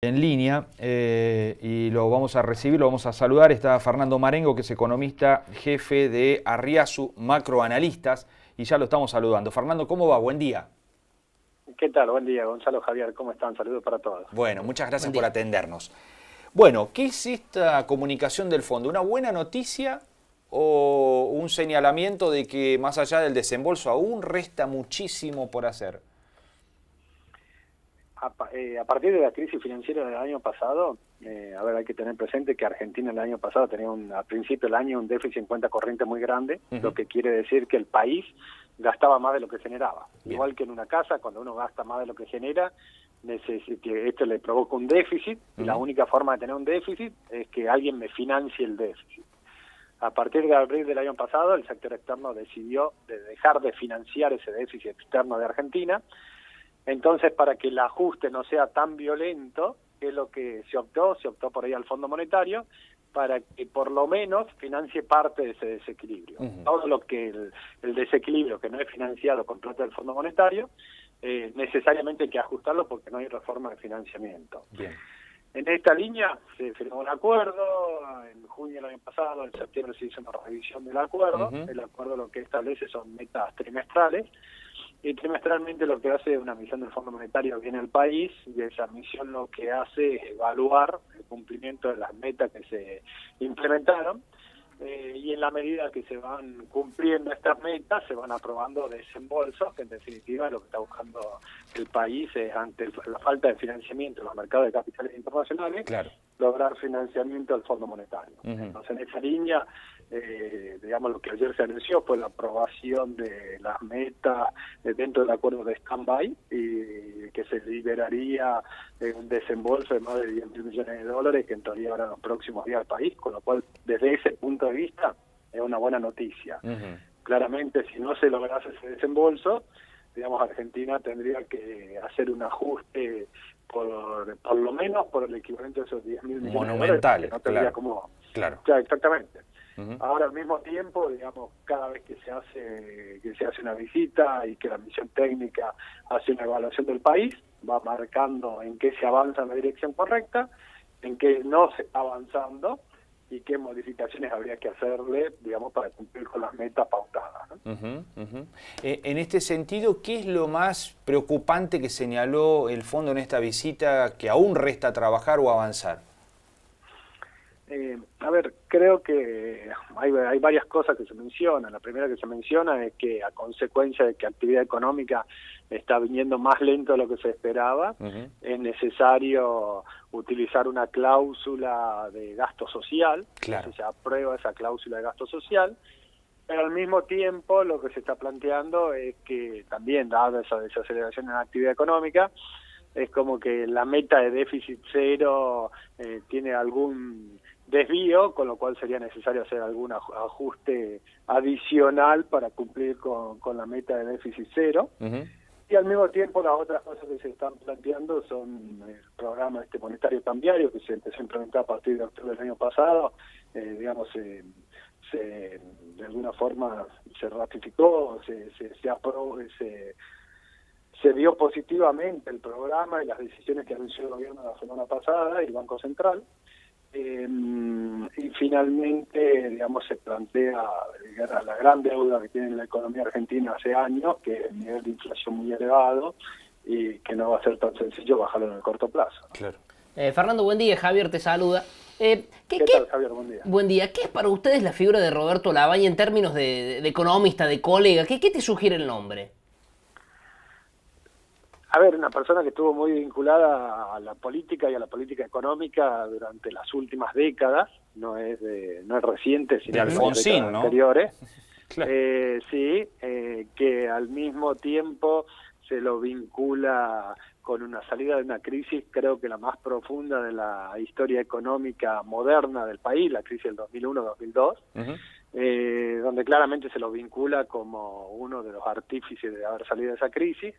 En línea y lo vamos a recibir, lo vamos a saludar. Está Fernando Marengo, que es economista, jefe de Arriazu Macroanalistas, y ya lo estamos saludando. Fernando, ¿cómo va? Buen día. ¿Qué tal? Buen día, Gonzalo, Javier, ¿cómo están? Saludos para todos. Bueno, muchas gracias por atendernos. Bueno, ¿qué es esta comunicación del fondo? ¿Una buena noticia o un señalamiento de que más allá del desembolso aún resta muchísimo por hacer? A partir de la crisis financiera del año pasado, hay que tener presente que Argentina el año pasado tenía a principio del año un déficit en cuenta corriente muy grande, lo que quiere decir que el país gastaba más de lo que generaba. Bien. Igual que en una casa, cuando uno gasta más de lo que genera, esto le provoca un déficit, y la única forma de tener un déficit es que alguien me financie el déficit. A partir de abril del año pasado, el sector externo decidió dejar de financiar ese déficit externo de Argentina. Entonces, para que el ajuste no sea tan violento, que es lo que se optó por ahí al Fondo Monetario, para que por lo menos financie parte de ese desequilibrio. Todo lo que el desequilibrio que no es financiado con plata del Fondo Monetario, necesariamente hay que ajustarlo porque no hay reforma de financiamiento. Bien. En esta línea se firmó un acuerdo en junio del año pasado, en septiembre se hizo una revisión del acuerdo. El acuerdo lo que establece son metas trimestrales, y trimestralmente lo que hace es una misión del Fondo Monetario viene al país, y esa misión lo que hace es evaluar el cumplimiento de las metas que se implementaron, y en la medida que se van cumpliendo estas metas, se van aprobando desembolsos, que en definitiva lo que está buscando el país es, ante la falta de financiamiento en los mercados de capitales internacionales, Claro. lograr financiamiento del Fondo Monetario. Entonces, en esa línea, lo que ayer se anunció fue la aprobación de las metas dentro del acuerdo de stand-by, y que se liberaría un desembolso de más de 10.000 millones de dólares que entraría ahora en los próximos días al país, con lo cual, desde ese punto de vista, es una buena noticia. Claramente, si no se lograse ese desembolso, Argentina tendría que hacer un ajuste por lo menos por el equivalente de esos 10.000 millones monumentales, de dólares, no tendría claro. como... Claro. Ya, exactamente. Ahora, al mismo tiempo, cada vez que se hace una visita y que la misión técnica hace una evaluación del país, va marcando en qué se avanza en la dirección correcta, en qué no se está avanzando y qué modificaciones habría que hacerle, para cumplir con las metas pautadas, ¿no? En este sentido, ¿qué es lo más preocupante que señaló el fondo en esta visita que aún resta trabajar o avanzar? Creo que hay varias cosas que se mencionan. La primera que se menciona es que, a consecuencia de que actividad económica está viniendo más lento de lo que se esperaba, es necesario utilizar una cláusula de gasto social. Claro. Entonces se aprueba esa cláusula de gasto social, pero al mismo tiempo lo que se está planteando es que también, dada esa desaceleración en la actividad económica, es como que la meta de déficit cero tiene algún desvío, con lo cual sería necesario hacer algún ajuste adicional para cumplir con la meta de déficit cero. Y al mismo tiempo, las otras cosas que se están planteando son el programa monetario cambiario, que se empezó a implementar a partir de octubre del año pasado. De alguna forma se ratificó, se aprobó, se vio positivamente el programa y las decisiones que anunció el gobierno la semana pasada y el Banco Central. Y finalmente, se plantea la gran deuda que tiene la economía argentina hace años, que es el nivel de inflación muy elevado y que no va a ser tan sencillo bajarlo en el corto plazo. Claro. Fernando, buen día. Javier te saluda. ¿Qué tal, Javier? Buen día. Buen día. ¿Qué es para ustedes la figura de Roberto Labaña en términos de economista, de colega? ¿Qué te sugiere el nombre? Una persona que estuvo muy vinculada a la política y a la política económica durante las últimas décadas, no es reciente, sino de Alfonsín, ¿no? Anteriores. Claro. Que al mismo tiempo se lo vincula con una salida de una crisis, creo que la más profunda de la historia económica moderna del país, la crisis del 2001-2002, donde claramente se lo vincula como uno de los artífices de haber salido de esa crisis.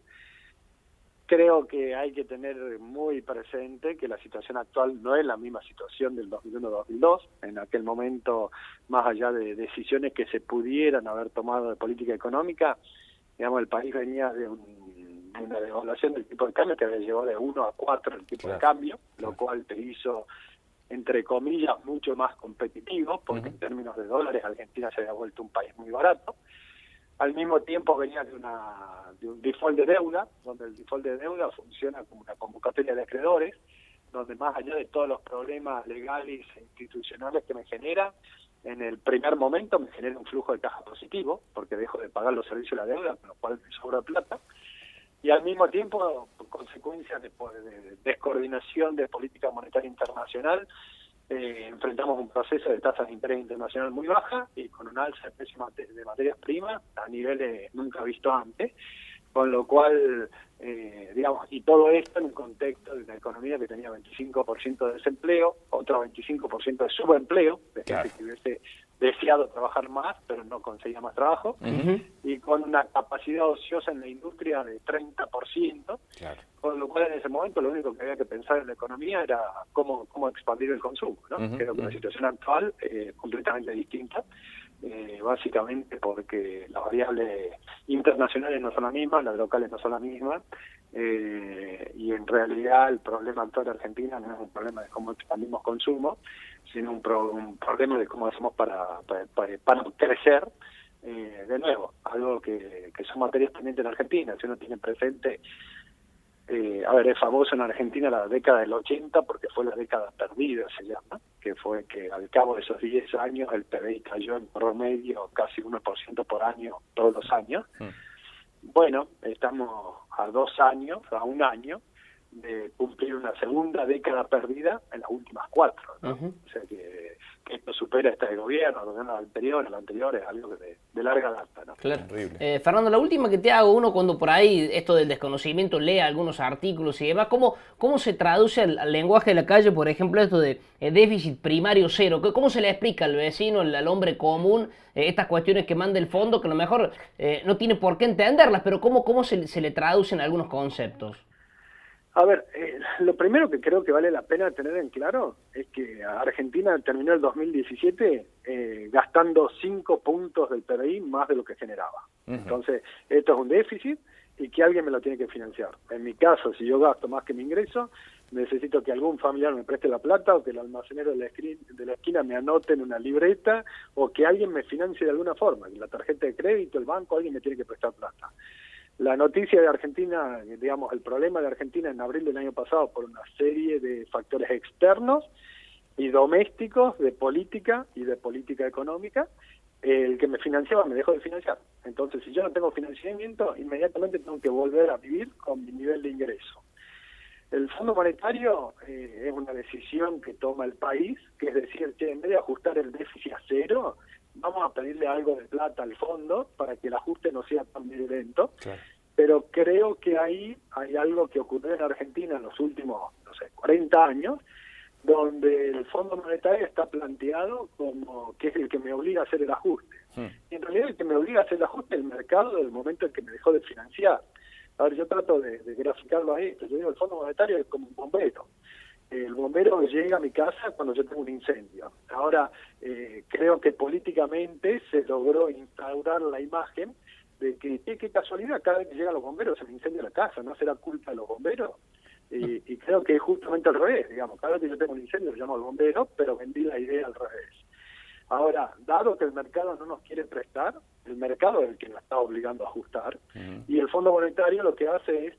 Creo que hay que tener muy presente que la situación actual no es la misma situación del 2001-2002. En aquel momento, más allá de decisiones que se pudieran haber tomado de política económica, el país venía de una devaluación del tipo de cambio que había llegado de 1 a 4 el tipo de cambio, lo cual te hizo, entre comillas, mucho más competitivo, porque en términos de dólares Argentina se había vuelto un país muy barato. Al mismo tiempo venía de un default de deuda, donde el default de deuda funciona como una convocatoria de acreedores, donde más allá de todos los problemas legales e institucionales que me genera, en el primer momento me genera un flujo de caja positivo, porque dejo de pagar los servicios de la deuda, con lo cual me sobra plata. Y al mismo tiempo, por consecuencia de descoordinación de política monetaria internacional, enfrentamos un proceso de tasas de interés internacional muy baja y con un alza de precios de materias primas a niveles nunca visto antes, con lo cual, digamos, y todo esto en un contexto de una economía que tenía 25% de desempleo, otro 25% de subempleo, de gente que hubiese deseado trabajar más, pero no conseguía más trabajo, y con una capacidad ociosa en la industria de 30%, con lo cual en ese momento lo único que había que pensar en la economía era cómo expandir el consumo, ¿no? Creo que la situación actual es completamente distinta, básicamente porque las variables internacionales no son las mismas, las locales no son las mismas, y en realidad el problema actual de Argentina no es un problema de cómo expandimos consumo, sino un problema de cómo hacemos para crecer. De nuevo, algo que son materias pendientes en Argentina. Si uno tiene presente, es famoso en Argentina la década del 80 porque fue la década perdida, se llama, que fue que al cabo de esos 10 años el PBI cayó en promedio casi 1% por año todos los años. Bueno, estamos a 2 años, a 1 año, de cumplir una segunda década perdida en las últimas 4, ¿no? O sea que esto supera este gobierno, el gobierno anterior es algo de larga data, ¿no? Claro. Fernando, la última que te hago, uno cuando por ahí esto del desconocimiento lee algunos artículos y demás, ¿cómo se traduce al lenguaje de la calle, por ejemplo, esto de déficit primario cero? ¿Cómo se le explica al vecino, al hombre común, estas cuestiones que manda el fondo, que a lo mejor no tiene por qué entenderlas, pero cómo se le traducen algunos conceptos? A ver, lo primero que creo que vale la pena tener en claro es que Argentina terminó el 2017 gastando 5 puntos del PBI más de lo que generaba. Entonces, esto es un déficit y que alguien me lo tiene que financiar. En mi caso, si yo gasto más que mi ingreso, necesito que algún familiar me preste la plata o que el almacenero de la esquina me anote en una libreta o que alguien me financie de alguna forma. La tarjeta de crédito, el banco, alguien me tiene que prestar plata. La noticia de Argentina, digamos, el problema de Argentina en abril del año pasado por una serie de factores externos y domésticos de política y de política económica, el que me financiaba me dejó de financiar. Entonces, si yo no tengo financiamiento, inmediatamente tengo que volver a vivir con mi nivel de ingreso. El Fondo Monetario es una decisión que toma el país, que es decir, que en vez de ajustar el déficit a cero, vamos a pedirle algo de plata al fondo para que el ajuste no sea tan violento. Pero creo que ahí hay algo que ocurrió en Argentina en los últimos, 40 años, donde el Fondo Monetario está planteado como que es el que me obliga a hacer el ajuste. Y en realidad el que me obliga a hacer el ajuste es el mercado del momento en que me dejó de financiar. A ver, yo trato de graficarlo a esto. Yo digo, el Fondo Monetario es como un bombero. El bombero llega a mi casa cuando yo tengo un incendio. Ahora, creo que políticamente se logró instaurar la imagen de que, qué casualidad, cada vez que llegan los bomberos se me incendia la casa, ¿no será culpa de los bomberos? Y creo que es justamente al revés, digamos, cada vez que yo tengo un incendio lo llamo al bombero, pero vendí la idea al revés. Ahora, dado que el mercado no nos quiere prestar, el mercado es el que nos está obligando a ajustar, y el Fondo Monetario lo que hace es,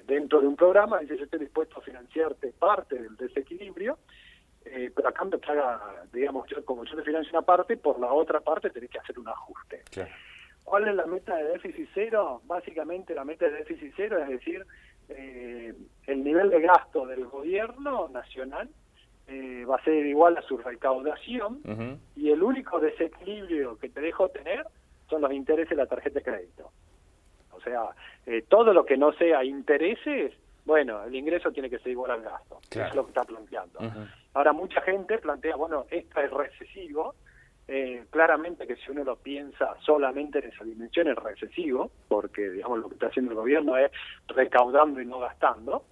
dentro de un programa, dice, yo estoy dispuesto a financiarte parte del desequilibrio, pero a cambio que haga, digamos, como yo te financio una parte, por la otra parte tenés que hacer un ajuste. ¿Cuál es la meta de déficit cero? Básicamente la meta de déficit cero es decir, el nivel de gasto del gobierno nacional va a ser igual a su recaudación, y el único desequilibrio que te dejo tener son los intereses de la tarjeta de crédito. O sea, todo lo que no sea intereses, bueno, el ingreso tiene que ser igual al gasto. Eso es lo que está planteando. Ahora, mucha gente plantea, bueno, esto es recesivo. Claramente que si uno lo piensa solamente en esa dimensión es recesivo, porque digamos lo que está haciendo el gobierno es recaudando y no gastando.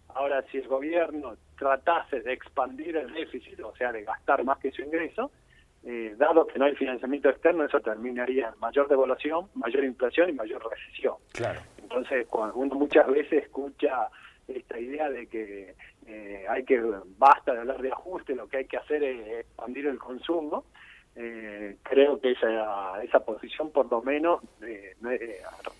Ahora, si el gobierno tratase de expandir el déficit, o sea, de gastar más que su ingreso, dado que no hay financiamiento externo, eso terminaría en mayor devaluación, mayor inflación y mayor recesión. Entonces, cuando uno muchas veces escucha esta idea de que basta de hablar de ajuste, lo que hay que hacer es expandir el consumo, creo que esa posición por lo menos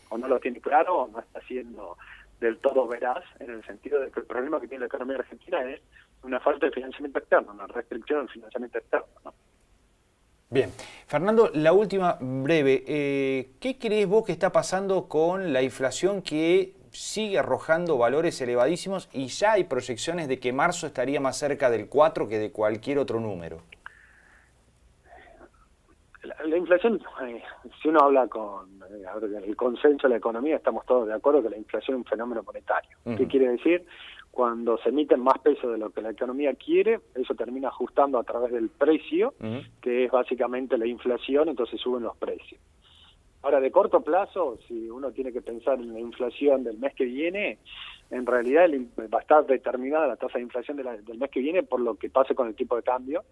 o no lo tiene claro o no está siendo del todo veraz, en el sentido de que el problema que tiene la economía argentina es una falta de financiamiento externo, una restricción del financiamiento externo, ¿no? Bien. Fernando, la última breve. ¿Qué crees vos que está pasando con la inflación que sigue arrojando valores elevadísimos y ya hay proyecciones de que marzo estaría más cerca del 4 que de cualquier otro número? La inflación, si uno habla con el consenso de la economía, estamos todos de acuerdo que la inflación es un fenómeno monetario. ¿Qué quiere decir? Cuando se emiten más pesos de lo que la economía quiere, eso termina ajustando a través del precio, que es básicamente la inflación, entonces suben los precios. Ahora, de corto plazo, si uno tiene que pensar en la inflación del mes que viene, en realidad va a estar determinada la tasa de inflación del mes que viene por lo que pase con el tipo de cambio,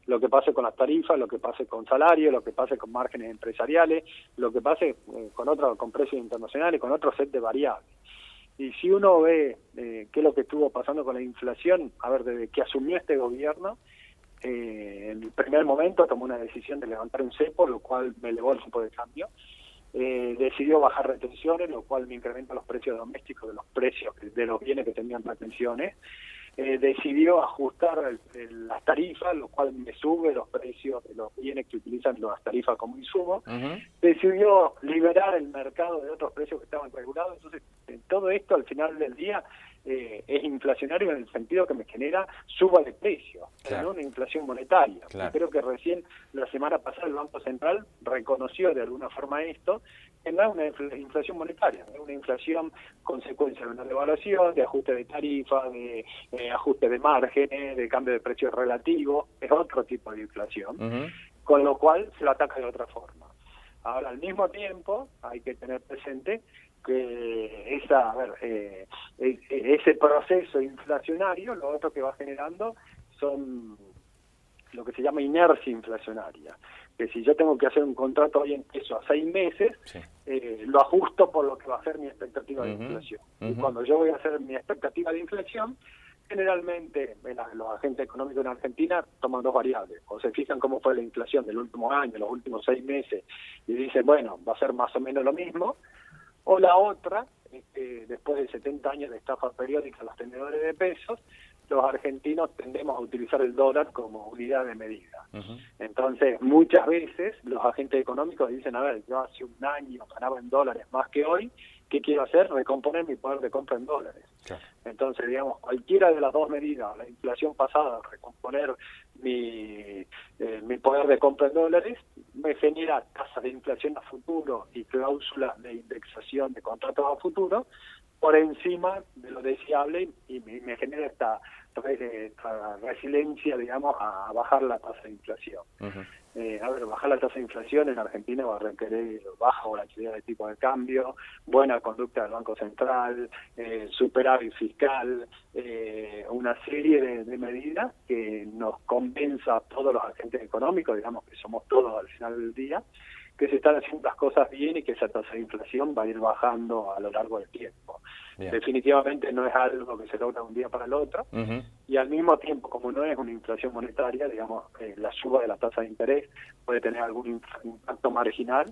lo que pase con las tarifas, lo que pase con salarios, lo que pase con márgenes empresariales, lo que pase con precios internacionales, con otro set de variables. Y si uno ve qué es lo que estuvo pasando con la inflación, a ver, desde que asumió este gobierno, en el primer momento tomó una decisión de levantar un cepo, lo cual me elevó el tipo de cambio. Decidió bajar retenciones, lo cual me incrementa los precios domésticos de los precios de los bienes que tenían retenciones. Decidió ajustar las tarifas, lo cual me sube los precios de los bienes que utilizan las tarifas como insumo. Decidió liberar el mercado de otros precios que estaban regulados. Entonces, todo esto al final del día es inflacionario en el sentido que me genera suba de precios, pero no una inflación monetaria. Y creo que recién la semana pasada el Banco Central reconoció de alguna forma esto, que no es una inflación monetaria, es una inflación consecuencia de una devaluación, de ajuste de tarifas, de ajuste de márgenes, de cambio de precios relativos, es otro tipo de inflación, con lo cual se lo ataca de otra forma. Ahora, al mismo tiempo, hay que tener presente que ese proceso inflacionario, lo otro que va generando son lo que se llama inercia inflacionaria, que si yo tengo que hacer un contrato hoy en peso a 6 meses, lo ajusto por lo que va a ser mi expectativa de inflación. Y cuando yo voy a hacer mi expectativa de inflación, generalmente los agentes económicos en Argentina toman dos variables, o se fijan cómo fue la inflación del último año, los últimos 6 meses, y dicen, bueno, va a ser más o menos lo mismo, o la otra, después de 70 años de estafa periódica a los tenedores de pesos, los argentinos tendemos a utilizar el dólar como unidad de medida. Entonces, muchas veces los agentes económicos dicen, a ver, yo hace un año ganaba en dólares más que hoy, ¿qué quiero hacer? Recomponer mi poder de compra en dólares. Entonces, digamos, cualquiera de las dos medidas, la inflación pasada, recomponer mi poder de compra en dólares, me genera tasas de inflación a futuro y cláusulas de indexación de contratos a futuro por encima de lo deseable y me genera esta resiliencia, digamos, a bajar la tasa de inflación. Bajar la tasa de inflación en Argentina va a requerir baja volatilidad de tipo de cambio, buena conducta del Banco Central, superávit fiscal, una serie de medidas que nos convenza a todos los agentes económicos, digamos que somos todos al final del día, que se están haciendo las cosas bien y que esa tasa de inflación va a ir bajando a lo largo del tiempo. Definitivamente no es algo que se logra de un día para el otro, y al mismo tiempo, como no es una inflación monetaria, digamos, la suba de la tasa de interés puede tener algún impacto marginal,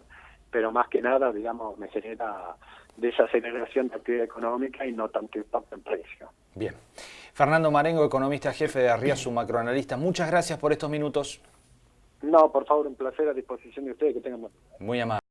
pero más que nada, digamos, me genera desaceleración de actividad económica y no tanto impacto en precio. Bien. Fernando Marengo, economista jefe de Arriazu, macroanalista, muchas gracias por estos minutos. No, por favor, un placer, a disposición de ustedes, que tengan. Muy amable.